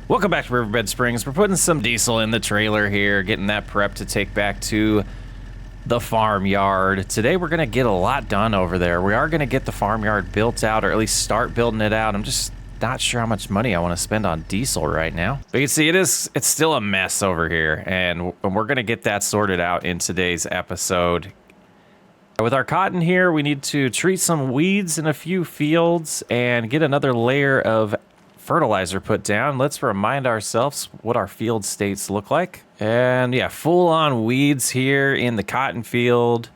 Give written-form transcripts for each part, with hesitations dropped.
Welcome back to Riverbend Springs. We're putting some diesel in the trailer here, getting that prepped to take back to the farmyard. Today we're going to get a lot done over there. We are going to get the farmyard built out, or at least start building it out. I'm just not sure how much money I want to spend on diesel right now. But you can see it's still a mess over here, and we're going to get that sorted out in today's episode. With our cotton here, we need to treat some weeds in a few fields and get another layer of fertilizer put down. Let's remind ourselves what our field states look like. And yeah, full on weeds here in the cotton field.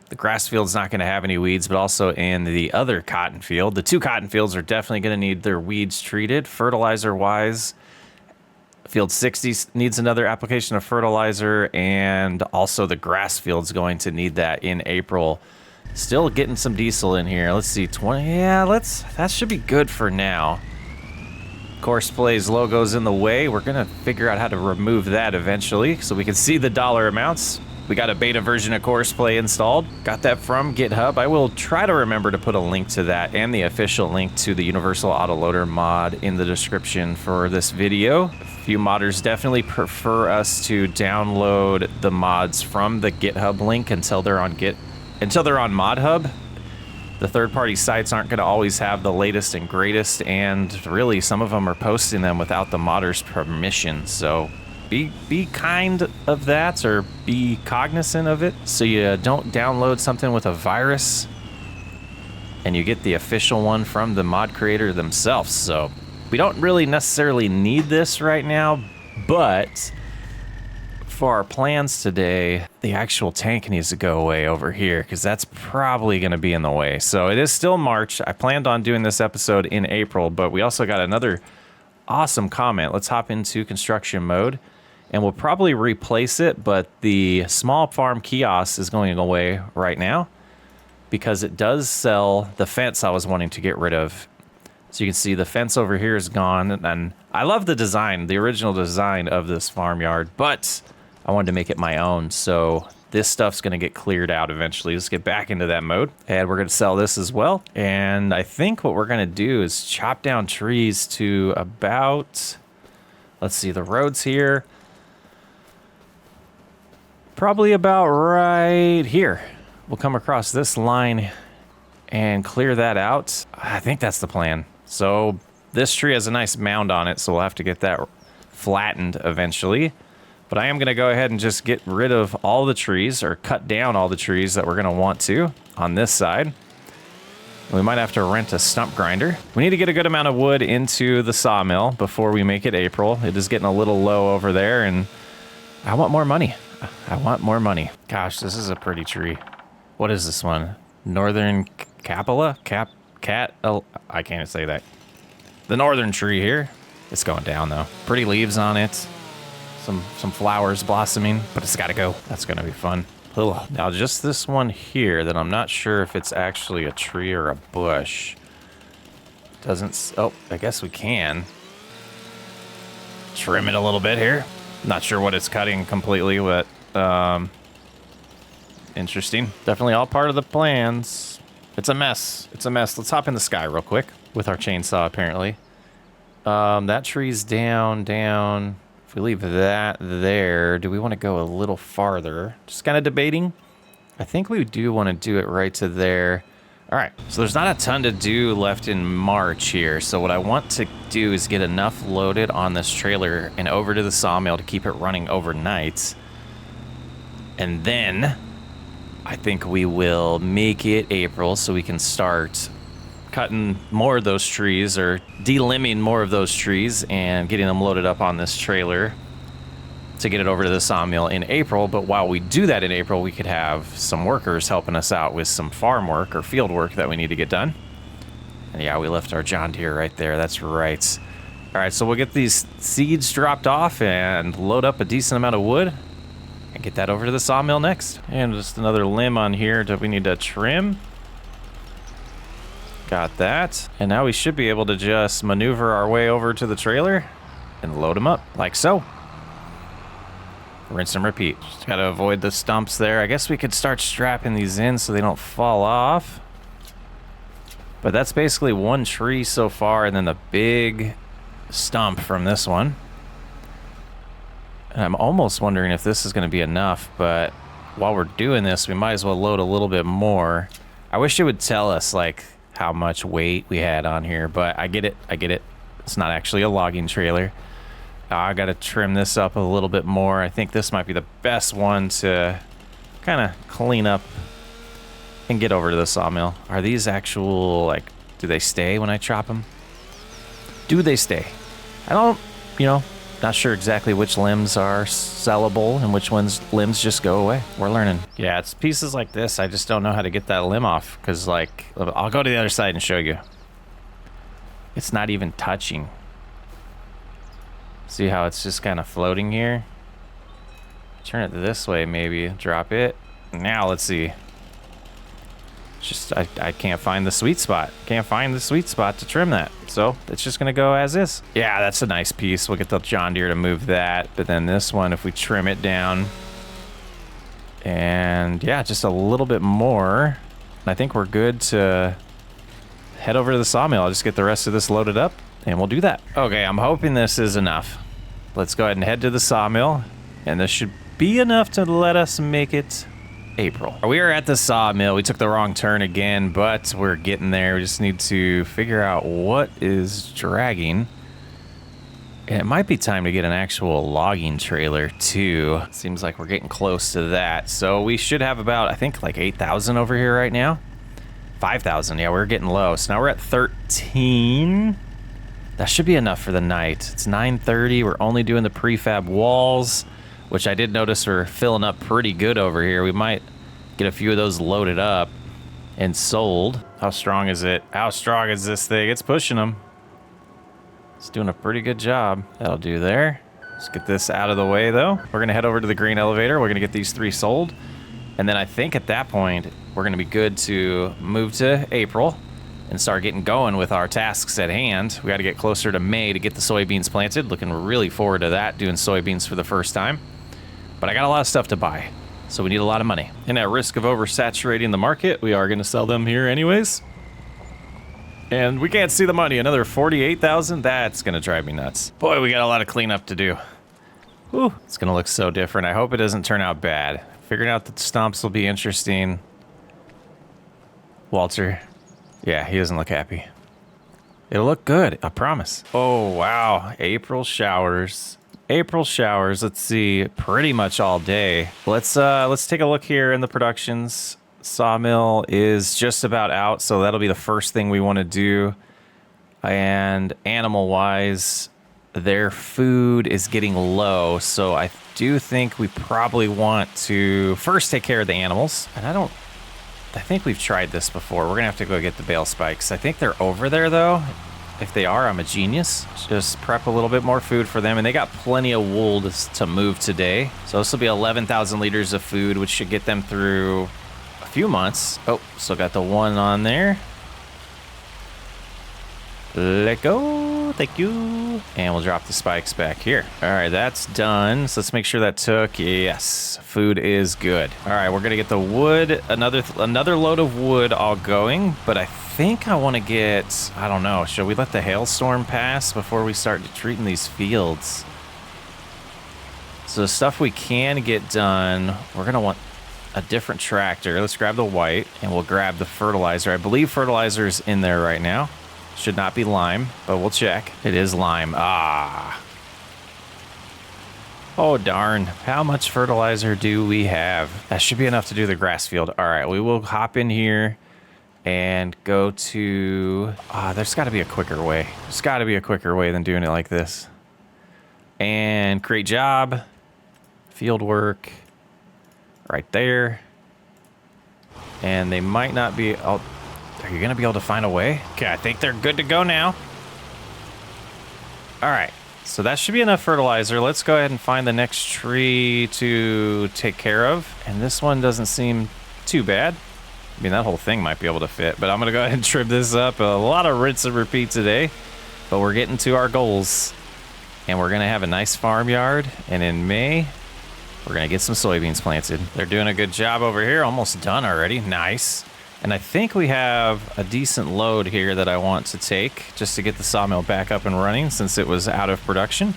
The grass field's not going to have any weeds, but also in the other cotton field. The two cotton fields are definitely going to need their weeds treated. Fertilizer wise, field 60 needs another application of fertilizer, and also the grass field's going to need that in April. Still getting some diesel in here. Let's see, 20. Yeah, that should be good for now. Course-Play's logo's in the way. We're gonna figure out how to remove that eventually so we can see the dollar amounts. We got a beta version of Course-Play installed. Got that from GitHub. I will try to remember to put a link to that and the official link to the Universal Autoloader mod in the description for this video. A few modders definitely prefer us to download the mods from the GitHub link until they're on ModHub. The third-party sites aren't going to always have the latest and greatest, and really some of them are posting them without the modder's permission. So be kind of that, or be cognizant of it, so you don't download something with a virus and you get the official one from the mod creator themselves. So we don't really necessarily need this right now, but for our plans today, the actual tank needs to go away over here because that's probably going to be in the way. So it is still March. I planned on doing this episode in April, but we also got another awesome comment. Let's hop into construction mode, and we'll probably replace it, but the small farm kiosk is going away right now because it does sell the fence I was wanting to get rid of. So you can see the fence over here is gone, and I love the design, the original design of this farmyard, but I wanted to make it my own, so this stuff's going to get cleared out eventually. Let's get back into that mode, and we're going to sell this as well. And I think what we're going to do is chop down trees to about, let's see, the roads here, probably about right here. We'll come across this line and clear that out. I think that's the plan. So this tree has a nice mound on it, so we'll have to get that flattened eventually. But I am going to go ahead and just get rid of all the trees, or cut down all the trees that we're going to want to on this side. We might have to rent a stump grinder. We need to get a good amount of wood into the sawmill before we make it April. It is getting a little low over there, and I want more money. I want more money. Gosh, this is a pretty tree. What is this one? Northern Capella? I can't say that. The northern tree here. It's going down, though. Pretty leaves on it. Some flowers blossoming, but it's got to go. That's going to be fun. Now, just this one here that I'm not sure if it's actually a tree or a bush. Doesn't... Oh, I guess we can trim it a little bit here. Not sure what it's cutting completely, but interesting. Definitely all part of the plans. It's a mess. It's a mess. Let's hop in the sky real quick with our chainsaw, apparently. That tree's down. If we leave that there, do we want to go a little farther? Just kind of debating. I think we do want to do it right to there. All right, so there's not a ton to do left in March here. So what I want to do is get enough loaded on this trailer and over to the sawmill to keep it running overnight. And then I think we will make it April so we can start cutting more of those trees, or delimbing more of those trees and getting them loaded up on this trailer to get it over to the sawmill in April. But while we do that in April, we could have some workers helping us out with some farm work or field work that we need to get done. And yeah, we left our John Deere right there. That's right. All right, so we'll get these seeds dropped off and load up a decent amount of wood and get that over to the sawmill next. And just another limb on here that we need to trim. Got that. And now we should be able to just maneuver our way over to the trailer and load them up like so. Rinse and repeat. Just gotta avoid the stumps there. I guess we could start strapping these in so they don't fall off. But that's basically one tree so far, and then the big stump from this one. And I'm almost wondering if this is going to be enough, but while we're doing this, we might as well load a little bit more. I wish it would tell us, like, how much weight we had on here, but I get it. I get it. It's not actually a logging trailer. I got to trim this up a little bit more. I think this might be the best one to kind of clean up and get over to the sawmill. Are these actual, like, do they stay when I chop them? Do they stay? I don't, you know, not sure exactly which limbs are sellable and which limbs just go away. We're learning. Yeah, it's pieces like this. I just don't know how to get that limb off because, like, I'll go to the other side and show you. It's not even touching. See how it's just kind of floating here? Turn it this way, maybe. Drop it. Now let's see. Just I can't find the sweet spot. Can't find the sweet spot to trim that. So it's just gonna go as is. Yeah, that's a nice piece. We'll get the John Deere to move that. But then this one, if we trim it down, and yeah, just a little bit more, I think we're good to head over to the sawmill. I'll just get the rest of this loaded up and we'll do that. Okay, I'm hoping this is enough. Let's go ahead and head to the sawmill, and this should be enough to let us make it April. We are at the sawmill. We took the wrong turn again, but we're getting there. We just need to figure out what is dragging. And it might be time to get an actual logging trailer too. Seems like we're getting close to that. So we should have about, I think, like 8,000 over here right now. 5,000, yeah, we're getting low. So now we're at 13. That should be enough for the night. It's 9:30. We're only doing the prefab walls, which I did notice we're filling up pretty good over here. We might get a few of those loaded up and sold. How strong is it? How strong is this thing? It's pushing them. It's doing a pretty good job. That'll do there. Let's get this out of the way, though. We're going to head over to the grain elevator. We're going to get these 3 sold. And then I think at that point, we're going to be good to move to April and start getting going with our tasks at hand. We got to get closer to May to get the soybeans planted. Looking really forward to that, doing soybeans for the first time. But I got a lot of stuff to buy, so we need a lot of money. And at risk of oversaturating the market, we are going to sell them here anyways. And we can't see the money. Another 48,000? That's going to drive me nuts. Boy, we got a lot of cleanup to do. Whew, it's going to look so different. I hope it doesn't turn out bad. Figuring out that the stumps will be interesting. Walter. Yeah, he doesn't look happy. It'll look good, I promise. Oh, wow. April showers. April showers. Let's see. Pretty much all day. Let's take a look here in the productions. Sawmill is just about out, so that'll be the first thing we want to do. And animal-wise, their food is getting low, so I do think we probably want to first take care of the animals. And I think we've tried this before. We're gonna have to go get the bale spikes. I think they're over there though. If they are, I'm a genius. Just prep a little bit more food for them, and they got plenty of wool to move today. So this will be 11,000 liters of food, which should get them through a few months. Oh, still got the one on there. Let go, thank you. And we'll drop the spikes back here. All right, that's done. So let's make sure that took, yes, food is good. All right, we're gonna get the wood, another load of wood all going, but I think I wanna get, I don't know, should we let the hailstorm pass before we start treating these fields? So the stuff we can get done, we're gonna want a different tractor. Let's grab the white and we'll grab the fertilizer. I believe fertilizer is in there right now. Should not be lime, but we'll check. It is lime. Ah. Oh, darn. How much fertilizer do we have? That should be enough to do the grass field. All right, we will hop in here and go to... there's got to be a quicker way. There's got to be a quicker way than doing it like this. And create job. Fieldwork. Right there. And they might not be... Are you going to be able to find a way? Okay, I think they're good to go now. All right, so that should be enough fertilizer. Let's go ahead and find the next tree to take care of. And this one doesn't seem too bad. I mean, that whole thing might be able to fit, but I'm going to go ahead and trim this up. A lot of rinse and repeat today, but we're getting to our goals. And we're going to have a nice farmyard. And in May, we're going to get some soybeans planted. They're doing a good job over here. Almost done already. Nice. And I think we have a decent load here that I want to take just to get the sawmill back up and running since it was out of production.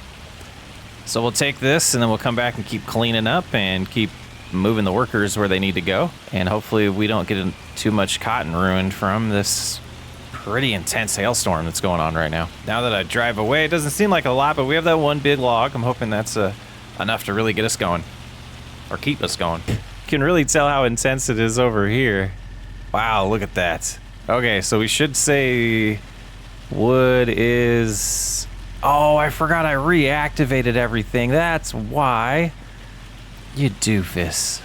So we'll take this and then we'll come back and keep cleaning up and keep moving the workers where they need to go. And hopefully we don't get too much cotton ruined from this pretty intense hailstorm that's going on right now. Now that I drive away, it doesn't seem like a lot, but we have that one big log. I'm hoping that's enough to really get us going or keep us going. You can really tell how intense it is over here. Wow, look at that. Okay, so we should say wood is... Oh, I forgot I reactivated everything. That's why. You doofus.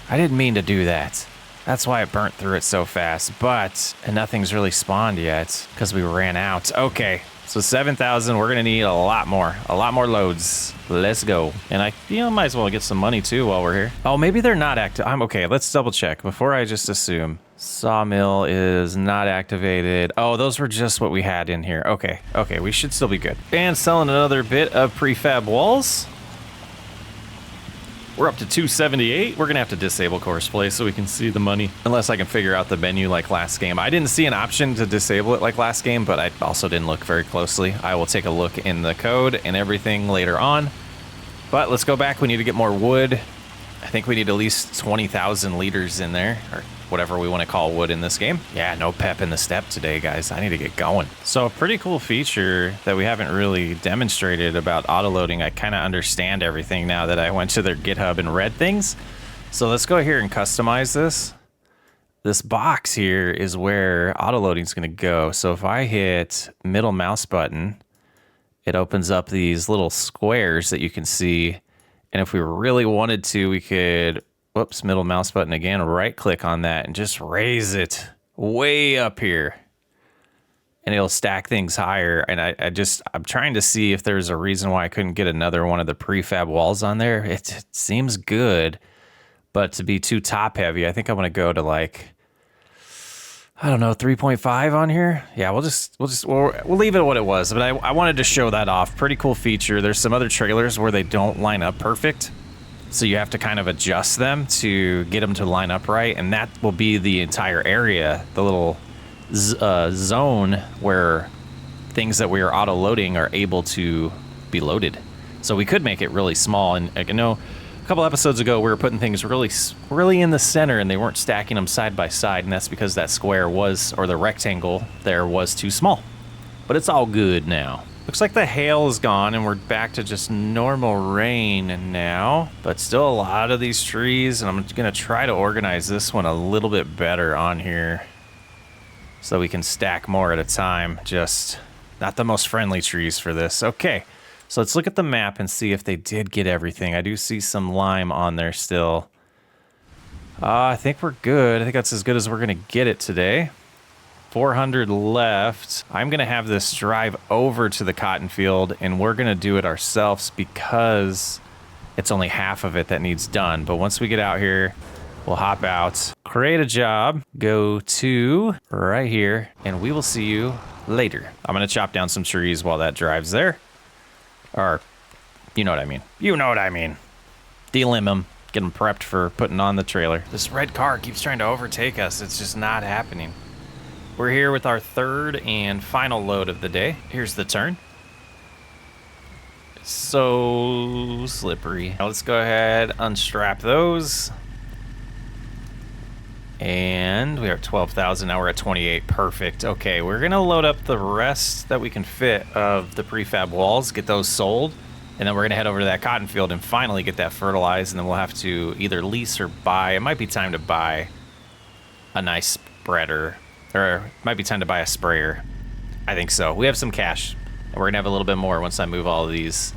I didn't mean to do that. That's why it burnt through it so fast, but nothing's really spawned yet because we ran out. Okay, so 7,000, we're gonna need a lot more loads. Let's go. And I, might as well get some money too while we're here. Oh, maybe they're not active. I'm okay, let's double check before I just assume. Sawmill is not activated. Oh, those were just what we had in here. Okay, we should still be good. And selling another bit of prefab walls. We're up to 278. We're gonna have to disable course play so we can see the money. Unless I can figure out the menu like last game. I didn't see an option to disable it like last game, but I also didn't look very closely. I will take a look in the code and everything later on. But let's go back. We need to get more wood. I think we need at least 20,000 liters in there, or whatever we want to call wood in this game. Yeah, no pep in the step today, guys. I need to get going. So a pretty cool feature that we haven't really demonstrated about autoloading. I kind of understand everything now that I went to their GitHub and read things. So let's go here and customize this. This box here is where autoloading is going to go. So if I hit middle mouse button, it opens up these little squares that you can see. And if we really wanted to, we could, whoops, middle mouse button again, right click on that and just raise it way up here. And it'll stack things higher. And I'm trying to see if there's a reason why I couldn't get another one of the prefab walls on there. It seems good, but to be too top heavy, I think I want to go to like, I don't know, 3.5 on here. Yeah, we'll leave it what it was. But I wanted to show that off. Pretty cool feature. There's some other trailers where they don't line up perfect. So you have to kind of adjust them to get them to line up right. And that will be the entire area, the little zone where things that we are auto loading are able to be loaded. So we could make it really small. And I know a couple episodes ago, we were putting things really in the center and they weren't stacking them side by side. And that's because that square was, or the rectangle there was too small. But it's all good now. Looks like the hail is gone and we're back to just normal rain now. But still a lot of these trees, and I'm going to try to organize this one a little bit better on here so we can stack more at a time. Just not the most friendly trees for this. Okay. So let's look at the map and see if they did get everything. I do see some lime on there still. I think we're good. I think that's as good as we're going to get it today. 400 left. I'm going to have this drive over to the cotton field, and we're going to do it ourselves because it's only half of it that needs done. But once we get out here, we'll hop out, create a job, go to right here, and we will see you later. I'm going to chop down some trees while that drives there. Or, you know what I mean. You know what I mean. Delimb them. Get them prepped for putting on the trailer. This red car keeps trying to overtake us. It's just not happening. We're here with our third and final load of the day. Here's the turn. It's so slippery. Now let's go ahead, unstrap those. And we are at 12,000, now we're at 28, perfect. Okay, we're gonna load up the rest that we can fit of the prefab walls, get those sold, and then we're gonna head over to that cotton field and finally get that fertilized, and then we'll have to either lease or buy. It might be time to buy a nice spreader, or it might be time to buy a sprayer. I think so. We have some cash, and we're gonna have a little bit more once I move all of these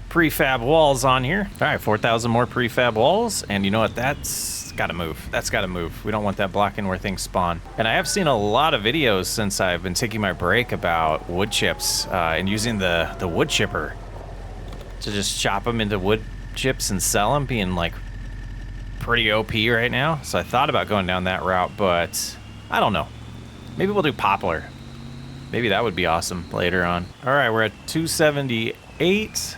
prefab walls on here. All right, 4,000 more prefab walls, and you know what, that's gotta move. That's gotta move. We don't want that blocking where things spawn. And I have seen a lot of videos since I've been taking my break about wood chips and using the wood chipper to just chop them into wood chips and sell them, being like pretty OP right now. So I thought about going down that route, but I don't know. Maybe we'll do poplar. Maybe that would be awesome later on. All right, we're at 278.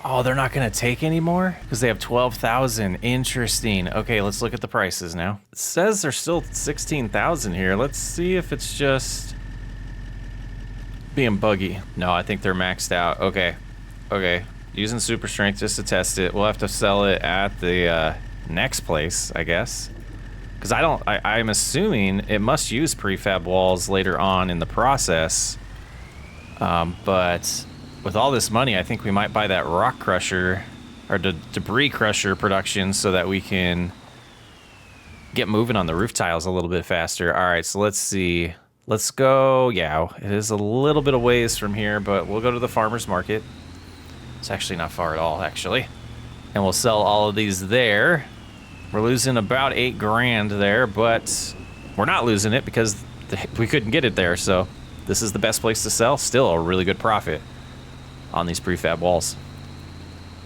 Oh, they're not going to take any more? Because they have 12,000. Interesting. Okay, let's look at the prices now. It says there's still 16,000 here. Let's see if it's just being buggy. No, I think they're maxed out. Okay. Okay. Using super strength just to test it. We'll have to sell it at the next place, I guess. Because I'm assuming it must use prefab walls later on in the process. But with all this money, I think we might buy that rock crusher or debris crusher production so that we can get moving on the roof tiles a little bit faster. All right, so let's see. Let's go. Yeah, it is a little bit of ways from here, but we'll go to the farmer's market. It's actually not far at all, actually. And we'll sell all of these there. We're losing about 8 grand there, but we're not losing it because we couldn't get it there. So this is the best place to sell. Still a really good profit on these prefab walls.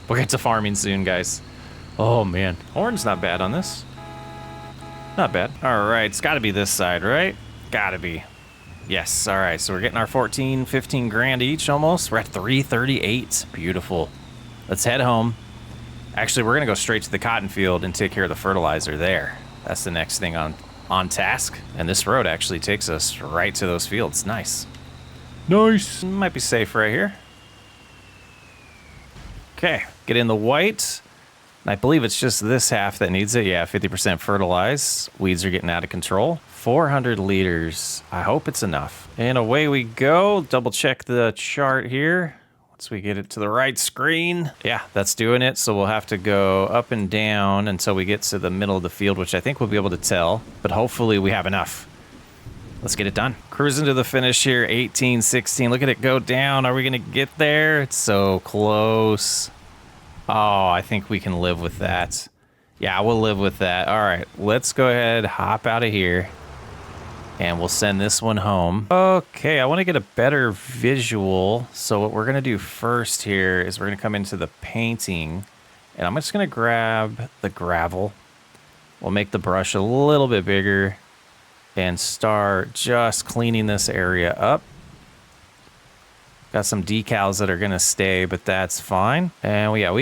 We'll get to farming soon, guys. Oh, man. Horn's not bad on this. Not bad. All right, it's got to be this side, right? Gotta be. Yes, all right, so we're getting our 14, 15 grand each almost. We're at 338. Beautiful. Let's head home. Actually, we're gonna go straight to the cotton field and take care of the fertilizer there. That's the next thing on task. And this road actually takes us right to those fields. Nice. Nice. Might be safe right here. Okay, get in the white. I believe it's just this half that needs it. Yeah, 50% fertilized. Weeds are getting out of control. 400 liters. I hope it's enough. And away we go. Double check the chart here. Once we get it to the right screen. Yeah, that's doing it. So we'll have to go up and down until we get to the middle of the field, which I think we'll be able to tell. But hopefully we have enough. Let's get it done. Cruising to the finish here. 18, 16. Look at it go down. Are we going to get there? It's so close. Oh, I think we can live with that. Yeah, we'll live with that. All right, let's go ahead, hop out of here, and we'll send this one home. Okay, I want to get a better visual. So what we're going to do first here is we're going to come into the painting, and I'm just going to grab the gravel. We'll make the brush a little bit bigger and start just cleaning this area up. Got some decals that are going to stay, but that's fine. And we'll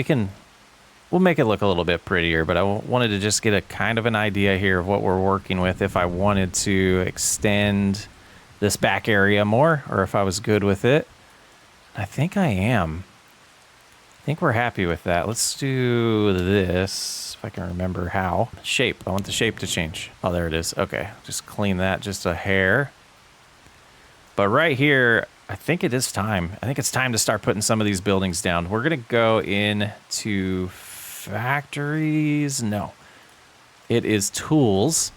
make it look a little bit prettier, but I wanted to just get a kind of an idea here of what we're working with if I wanted to extend this back area more or if I was good with it. I think I am. I think we're happy with that. Let's do this, if I can remember how. Shape. I want the shape to change. Oh, there it is. Okay. Just clean that just a hair. But right here, I think it is time. I think it's time to start putting some of these buildings down. We're going to go into factories. No, it is tools.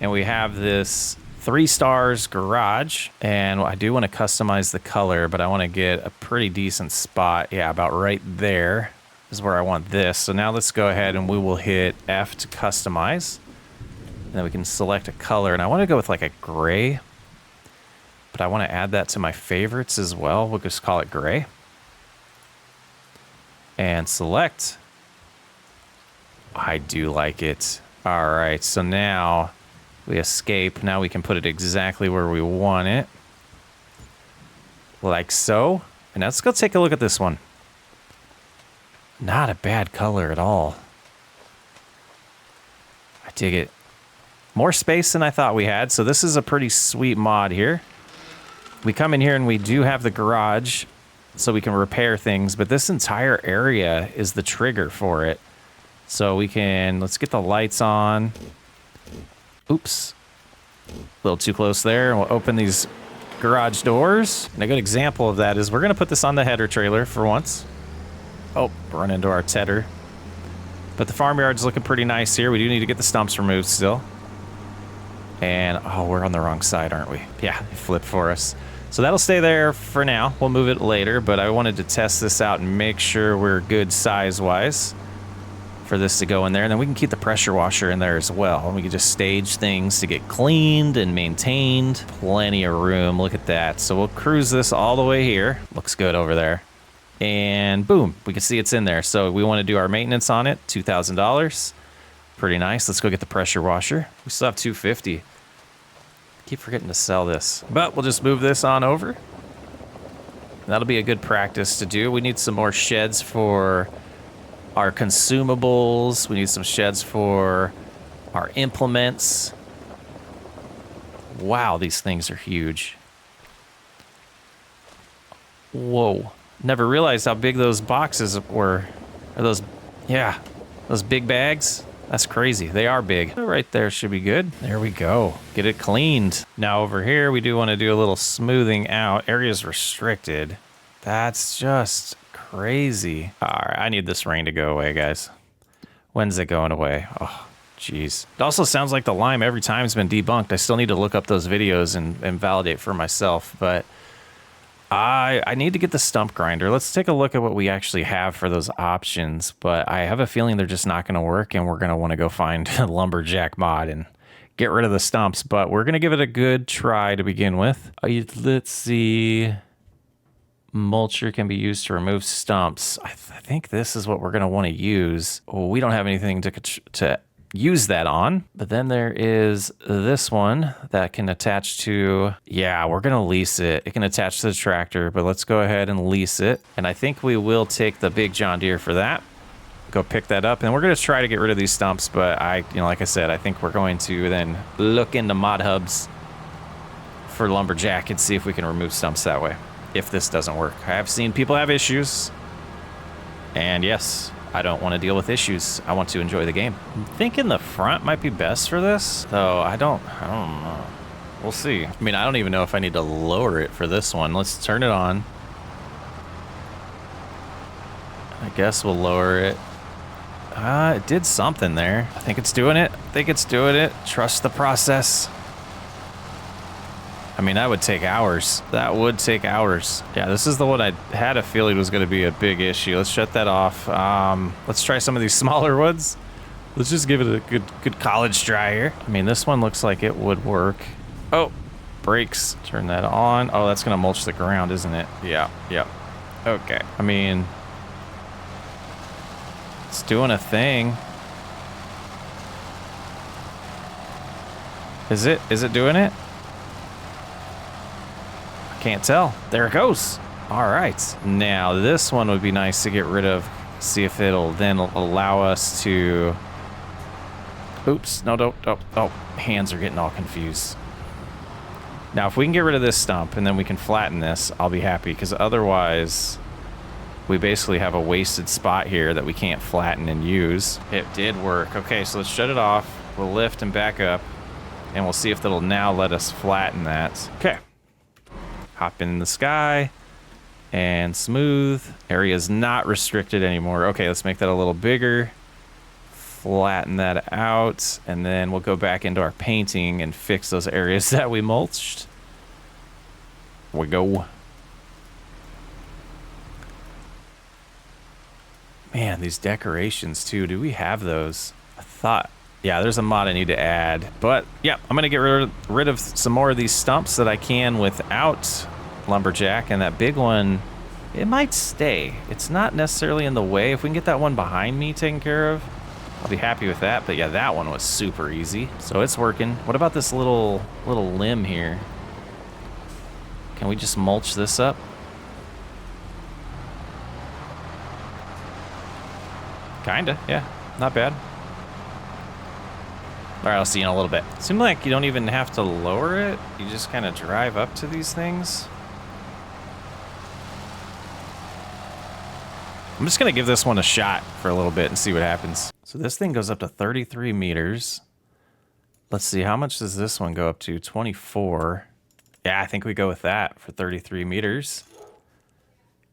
And we have this 3 stars garage. And I do want to customize the color, but I want to get a pretty decent spot. Yeah, about right there is where I want this. So now let's go ahead and we will hit F to customize. And then we can select a color. And I want to go with like a gray. But I want to add that to my favorites as well. We'll just call it gray. And select. I do like it. All right, so now we escape. Now we can put it exactly where we want it. Like so. And let's go take a look at this one. Not a bad color at all. I dig it. More space than I thought we had. So this is a pretty sweet mod here. We come in here and we do have the garage so we can repair things, but this entire area is the trigger for it. So let's get the lights on. Oops. A little too close there. And we'll open these garage doors. And a good example of that is we're going to put this on the header trailer for once. Oh, run into our tedder. But the farmyard's looking pretty nice here. We do need to get the stumps removed still. And, oh, we're on the wrong side, aren't we? Yeah, it flipped for us. So that'll stay there for now. We'll move it later, but I wanted to test this out and make sure we're good size-wise for this to go in there. And then we can keep the pressure washer in there as well. We can just stage things to get cleaned and maintained. Plenty of room. Look at that. So we'll cruise this all the way here. Looks good over there. And boom, we can see it's in there. So we want to do our maintenance on it, $2,000. Pretty nice. Let's go get the pressure washer. We still have $250. Keep forgetting to sell this, but we'll just move this on over. That'll be a good practice to do. We need some more sheds for our consumables. We need some sheds for our implements. Wow, these things are huge. Whoa. Never realized how big those boxes were. Are those, yeah, those big bags? That's crazy. They are big. Right there should be good. There we go. Get it cleaned. Now over here, we do want to do a little smoothing out. Areas restricted. That's just crazy. All right, I need this rain to go away, guys. When's it going away? Oh, jeez. It also sounds like the lime every time has been debunked. I still need to look up those videos and validate for myself, but I need to get the stump grinder. Let's take a look at what we actually have for those options, but I have a feeling they're just not going to work, and we're going to want to go find a lumberjack mod and get rid of the stumps, but we're going to give it a good try to begin with. Let's see. Mulcher can be used to remove stumps. I think this is what we're going to want to use. Oh, we don't have anything to use that on, but then there is this one that can attach to, yeah, we're going to lease it. It can attach to the tractor, but let's go ahead and lease it. And I think we will take the big John Deere for that. Go pick that up, and we're going to try to get rid of these stumps, but like I said, I think we're going to then look into mod hubs for lumberjack and see if we can remove stumps that way, if this doesn't work. I have seen people have issues, and yes, I don't want to deal with issues. I want to enjoy the game. I'm thinking the front might be best for this, though I don't know. We'll see. I mean, I don't even know if I need to lower it for this one. Let's turn it on. I guess we'll lower it. It did something there. I think it's doing it. Trust the process. I mean, that would take hours. That would take hours. Yeah, this is the one I had a feeling was going to be a big issue. Let's shut that off. Let's try some of these smaller ones. Let's just give it a good college try here. I mean, this one looks like it would work. Oh, brakes. Turn that on. Oh, that's going to mulch the ground, isn't it? Yeah. Okay. I mean, it's doing a thing. Is it doing it? Can't tell. There it goes. All right. Now this one would be nice to get rid of. See if it'll then allow us to. Oops. No, don't. Oh, hands are getting all confused. Now, if we can get rid of this stump and then we can flatten this, I'll be happy, because otherwise we basically have a wasted spot here that we can't flatten and use. It did work. Okay, so let's shut it off. We'll lift and back up, and we'll see if that'll now let us flatten that. Okay. Hop in the sky and smooth. Area is not restricted anymore. Okay, let's make that a little bigger. Flatten that out, and then we'll go back into our painting and fix those areas that we mulched. Here we go. Man, these decorations too. Do we have those? I thought, yeah, there's a mod I need to add. But yeah, I'm gonna get rid of some more of these stumps that I can without lumberjack, and that big one, it might stay. It's not necessarily in the way. If we can get that one behind me taken care of, I'll be happy with that. But yeah, that one was super easy, so it's working. What about this little limb here? Can we just mulch this up? Kinda, yeah, not bad. All right, I'll see you in a little bit. Seems like you don't even have to lower it. You just kind of drive up to these things. I'm just gonna give this one a shot for a little bit and see what happens. So this thing goes up to 33 meters. Let's see, how much does this one go up to? 24. Yeah, I think we go with that for 33 meters.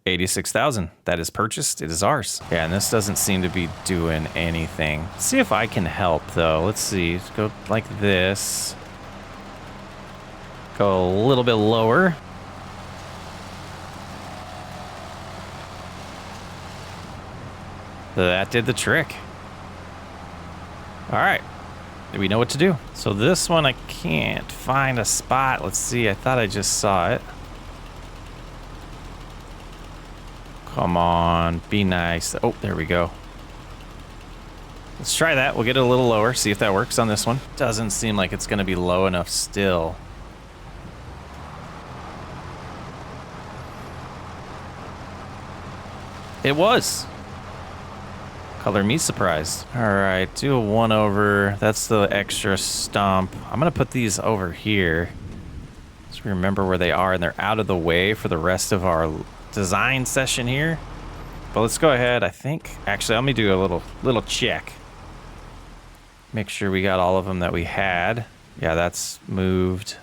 86,000. That is purchased. It is ours. Yeah, and this doesn't seem to be doing anything. Let's see if I can help, though. Let's see. Let's go like this. Go a little bit lower. That did the trick. All right. We know what to do. So this one, I can't find a spot. Let's see. I thought I just saw it. Come on, be nice. Oh, there we go. Let's try that. We'll get it a little lower, see if that works on this one. Doesn't seem like it's going to be low enough still. It was. Color me surprised. All right, do a 1 over. That's the extra stump. I'm gonna put these over here. Just remember where they are, and they're out of the way for the rest of our design session here. But let's go ahead. I think, actually, let me do a little check. Make sure we got all of them that we had. Yeah, that's moved.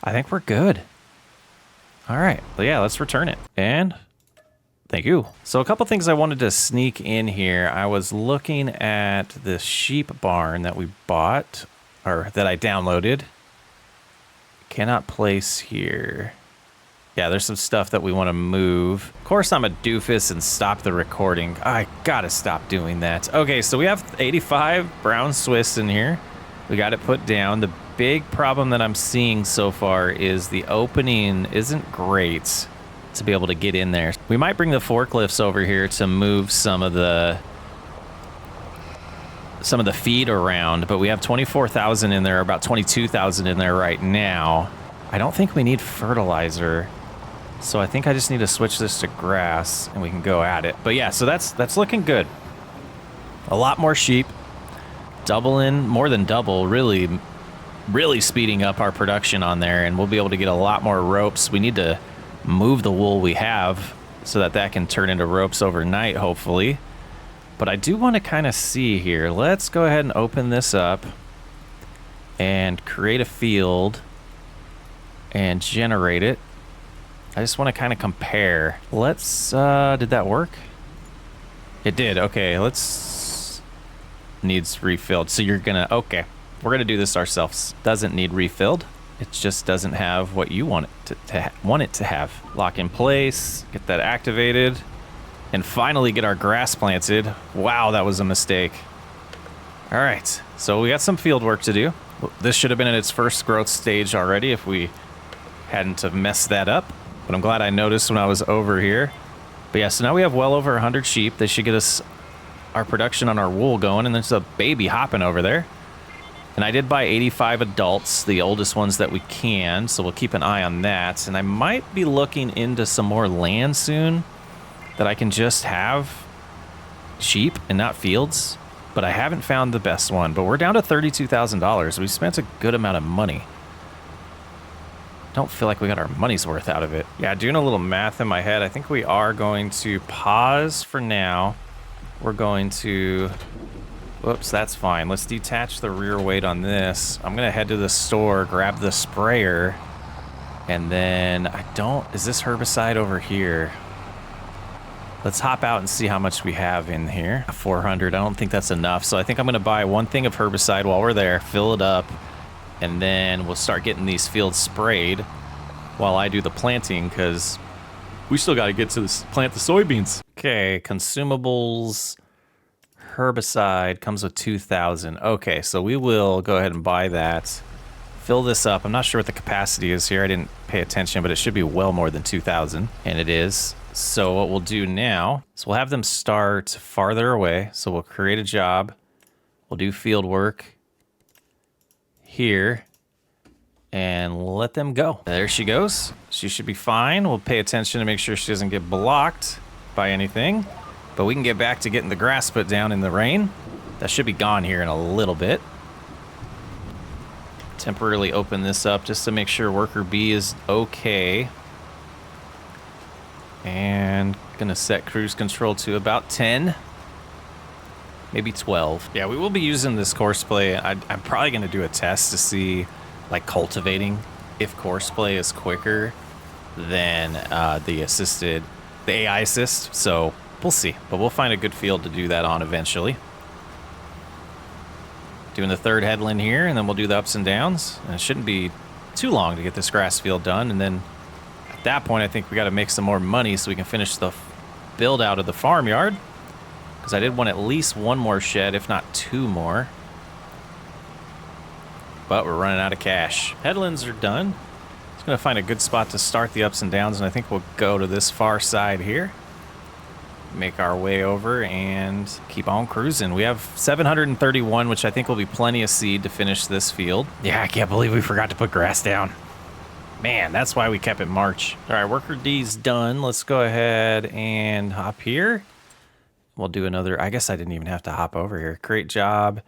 I think we're good. All right, well, yeah, let's return it. And thank you. So a couple things I wanted to sneak in here. I was looking at the sheep barn that we bought, or that I downloaded. Cannot place here. Yeah, there's some stuff that we want to move. Of course, I'm a doofus and stop the recording. I gotta stop doing that. Okay, so we have 85 brown Swiss in here. We got it put down. The big problem that I'm seeing so far is the opening isn't great to be able to get in there. We might bring the forklifts over here to move some of the feed around, but we have 24,000 in there, about 22,000 in there right now. I don't think we need fertilizer. So I think I just need to switch this to grass and we can go at it. But yeah, so that's looking good. A lot more sheep. Doubling, more than double, really speeding up our production on there, and we'll be able to get a lot more ropes. We need to move the wool we have so that can turn into ropes overnight, hopefully. But I do want to kind of see here. Let's go ahead and open this up and create a field and generate it. I just want to kind of compare. Let's, did that work? It did. Okay, needs refilled. So you're gonna, okay, we're gonna do this ourselves. Doesn't need refilled. It just doesn't have what you want it to have. Lock in place, get that activated, and finally get our grass planted. Wow, that was a mistake. All right, so we got some field work to do. This should have been in its first growth stage already if we hadn't have messed that up. But I'm glad I noticed when I was over here. But yeah, so now we have well over 100 sheep. They should get us our production on our wool going, and there's a baby hopping over there. And I did buy 85 adults, the oldest ones that we can, so we'll keep an eye on that. And I might be looking into some more land soon that I can just have sheep and not fields. But I haven't found the best one. But we're down to $32,000. We spent a good amount of money. Don't feel like we got our money's worth out of it. Yeah, doing a little math in my head, I think we are going to pause for now. We're going to, whoops, that's fine. Let's detach the rear weight on this. I'm gonna head to the store, grab the sprayer, and then is this herbicide over here? Let's hop out and see how much we have in here. 400, I don't think that's enough. So I think I'm gonna buy one thing of herbicide while we're there, fill it up, and then we'll start getting these fields sprayed while I do the planting, because we still got to get to plant the soybeans. Okay, consumables, herbicide comes with 2,000. Okay, so we will go ahead and buy that. Fill this up. I'm not sure what the capacity is here. I didn't pay attention, but it should be well more than 2,000, and it is. So what we'll do now is we'll have them start farther away. So we'll create a job. We'll do field work here and let them go. There she goes. She should be fine. We'll pay attention to make sure she doesn't get blocked by anything, but we can get back to getting the grass put down in the rain. That should be gone here in a little bit. Temporarily open this up just to make sure worker B is okay. And gonna set cruise control to about 10. Maybe 12. Yeah, we will be using this course play. I'm probably going to do a test to see, like, cultivating, if course play is quicker than the AI assist. So we'll see. But we'll find a good field to do that on eventually. Doing the third headland here, and then we'll do the ups and downs. And it shouldn't be too long to get this grass field done. And then at that point, I think we got to make some more money so we can finish the build out of the farmyard. Because I did want at least one more shed, if not two more. But we're running out of cash. Headlands are done. Just going to find a good spot to start the ups and downs, and I think we'll go to this far side here. Make our way over and keep on cruising. We have 731, which I think will be plenty of seed to finish this field. Yeah, I can't believe we forgot to put grass down. Man, that's why we kept it March. All right, worker D's done. Let's go ahead and hop here. We'll do another. I guess I didn't even have to hop over here. Create job.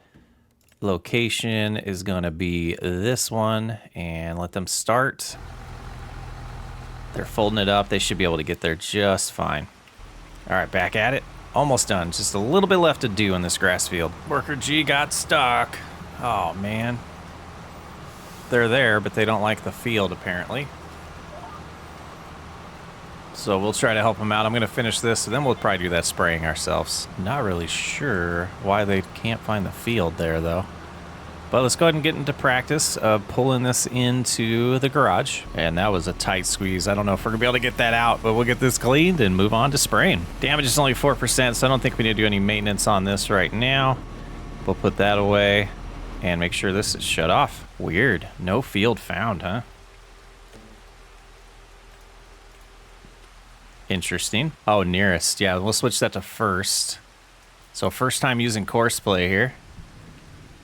Location is going to be this one, and let them start. They're folding it up. They should be able to get there just fine. All right, back at it. Almost done. Just a little bit left to do in this grass field. Worker G got stuck. Oh, man. They're there, but they don't like the field, apparently. So we'll try to help them out. I'm going to finish this, and then we'll probably do that spraying ourselves. Not really sure why they can't find the field there, though. But let's go ahead and get into practice of pulling this into the garage. And that was a tight squeeze. I don't know if we're going to be able to get that out, but we'll get this cleaned and move on to spraying. Damage is only 4%, so I don't think we need to do any maintenance on this right now. We'll put that away and make sure this is shut off. Weird. No field found, huh? Interesting. Oh, nearest. Yeah, we'll switch that to first. So first time using course play here.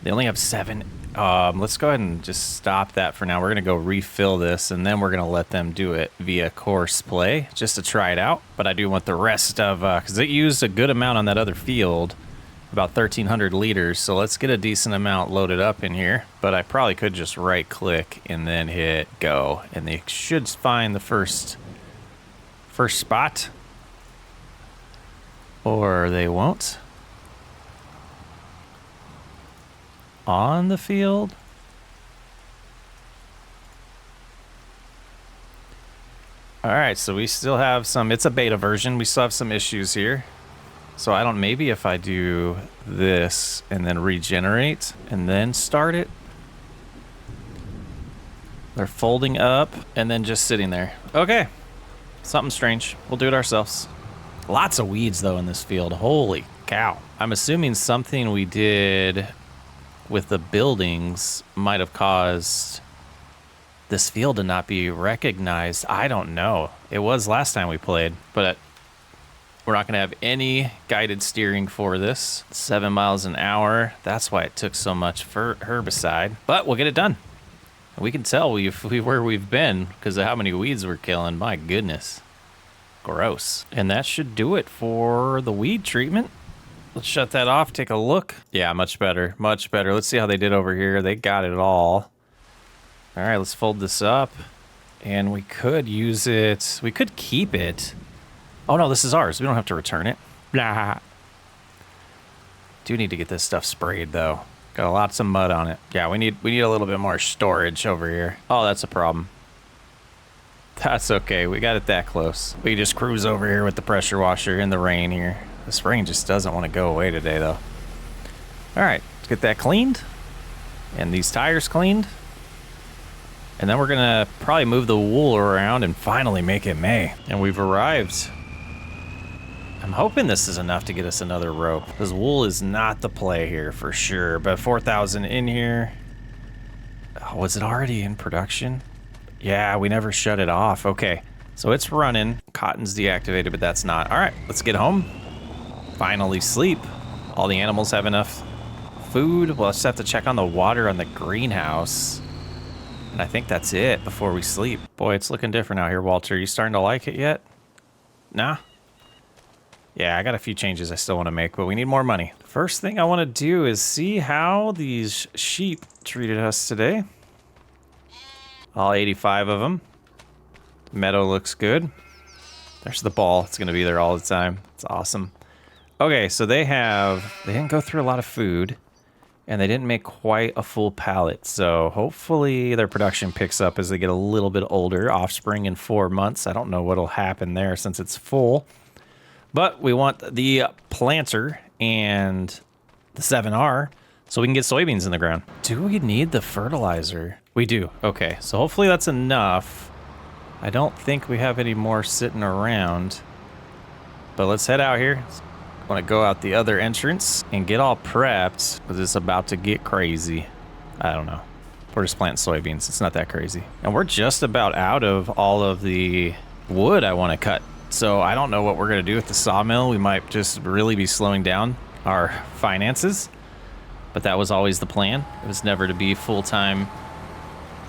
They only have 7. Let's go ahead and just stop that for now. We're going to go refill this, and then we're going to let them do it via course play just to try it out. But I do want the rest of, because it used a good amount on that other field, about 1,300 liters. So let's get a decent amount loaded up in here. But I probably could just right click and then hit go, and they should find the first spot, or they won't. On the field. All right, so we still have some, it's a beta version. We still have some issues here. So I don't, maybe if I do this and then regenerate and then start it. They're folding up and then just sitting there. Okay. Something strange. We'll do it ourselves. Lots of weeds, though, in this field. Holy cow. I'm assuming something we did with the buildings might have caused this field to not be recognized. I don't know. It was last time we played, but we're not going to have any guided steering for this. 7 miles an hour. That's why it took so much for herbicide. But we'll get it done. We can tell where we've been because of how many weeds we're killing. My goodness. Gross. And that should do it for the weed treatment. Let's shut that off. Take a look. Yeah, much better. Much better. Let's see how they did over here. They got it all. All right, let's fold this up. And we could use it. We could keep it. Oh, no, this is ours. We don't have to return it. Blah. Do need to get this stuff sprayed, though. Got lots of mud on it. Yeah, we need a little bit more storage over here. Oh, that's a problem. That's okay. We got it that close. We can just cruise over here with the pressure washer in the rain here. The spraying just doesn't want to go away today, though. All right, let's get that cleaned. And these tires cleaned. And then we're going to probably move the wool around and finally make it May. And we've arrived. I'm hoping this is enough to get us another rope, because wool is not the play here for sure. But 4,000 in here. Oh, was it already in production? Yeah, we never shut it off. Okay, so it's running. Cotton's deactivated, but that's not. All right, let's get home. Finally sleep. All the animals have enough food. We'll just have to check on the water on the greenhouse. And I think that's it before we sleep. Boy, it's looking different out here, Walter. You starting to like it yet? Nah? Yeah, I got a few changes I still want to make, but we need more money. First thing I want to do is see how these sheep treated us today. All 85 of them. Meadow looks good. There's the ball. It's going to be there all the time. It's awesome. Okay, so they didn't go through a lot of food, and they didn't make quite a full pallet. So hopefully their production picks up as they get a little bit older. Offspring in 4 months. I don't know what'll happen there since it's full. But we want the planter and the 7R so we can get soybeans in the ground. Do we need the fertilizer? We do. Okay, so hopefully that's enough. I don't think we have any more sitting around. But let's head out here. I want to go out the other entrance and get all prepped because it's about to get crazy. I don't know. We're just planting soybeans. It's not that crazy. And we're just about out of all of the wood I want to cut. So I don't know what we're going to do with the sawmill. We might just really be slowing down our finances. But that was always the plan. It was never to be full-time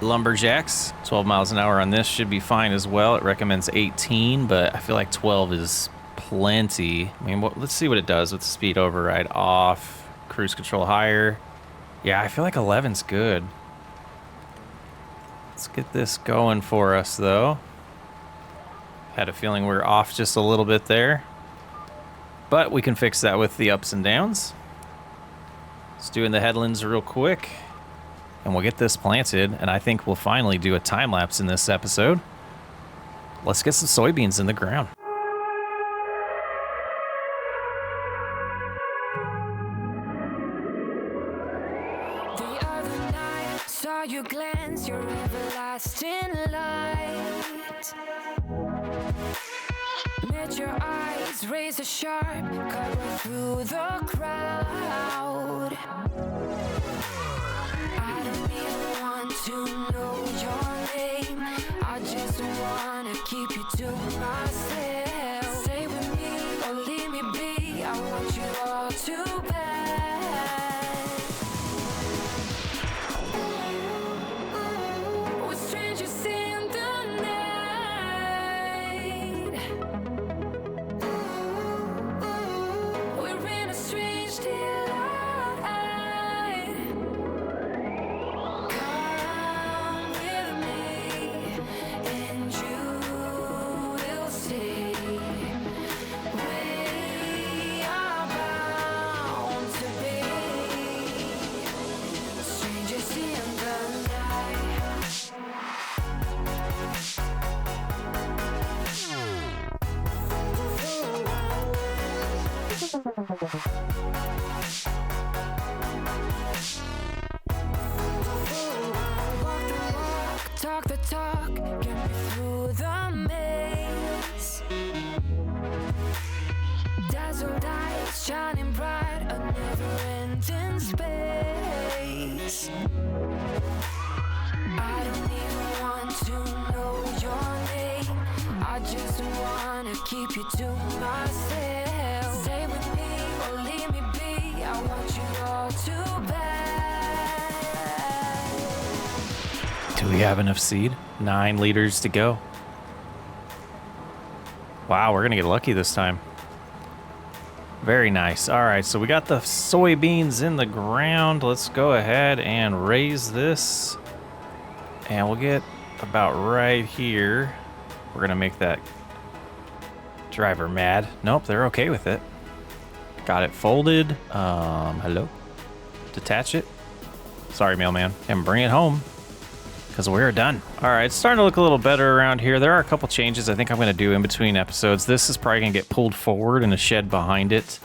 lumberjacks. 12 miles an hour on this should be fine as well. It recommends 18, but I feel like 12 is plenty. I mean, let's see what it does with the speed override off, cruise control higher. Yeah, I feel like 11's good. Let's get this going for us, though. Had a feeling we were off just a little bit there, but we can fix that with the ups and downs. Let's do in the headlands real quick, and we'll get this planted, and I think we'll finally do a time lapse in this episode. Let's get some soybeans in the ground. The other night, saw you glance your everlasting light. Met your eyes, razor sharp, cut right through the crowd. I don't even want to know your name. I just wanna keep you to myself. Stay with me or leave me be. I want you all too bad. We're strangers in the night. We're in a strange delight. Come with me, and you will see. We are bound to be strangers in the night. Walk the walk, talk the talk, get me through the maze. Dazzled eyes shining bright, a never-ending space. I don't even want to know your name. I just wanna keep you to myself. Stay with me or leave me be. I want you all too bad. Do we have enough seed? 9 liters to go. Wow, we're gonna get lucky this time. Very nice. All right, so we got the soybeans in the ground. Let's go ahead and raise this. And we'll get about right here. We're gonna make that driver mad. Nope, they're okay with it. Got it folded. Hello? Detach it. Sorry, mailman. And bring it home, because we're done. All right, it's starting to look a little better around here. There are a couple changes I think I'm gonna do in between episodes. This is probably gonna get pulled forward and a shed behind it.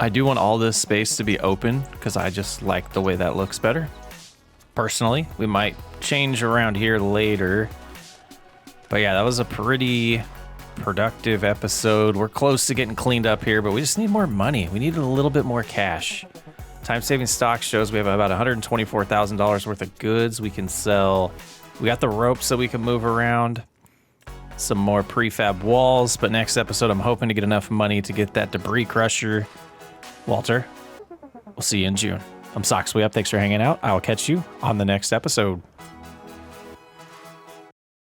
I do want all this space to be open because I just like the way that looks better. Personally, we might change around here later. But yeah, that was a pretty productive episode. We're close to getting cleaned up here, but we just need more money. We need a little bit more cash. Time-saving stock shows we have about $124,000 worth of goods we can sell. We got the ropes that we can move around. Some more prefab walls, but next episode I'm hoping to get enough money to get that debris crusher. Walter, we'll see you in June. I'm SoxWayUp. Thanks for hanging out. I will catch you on the next episode.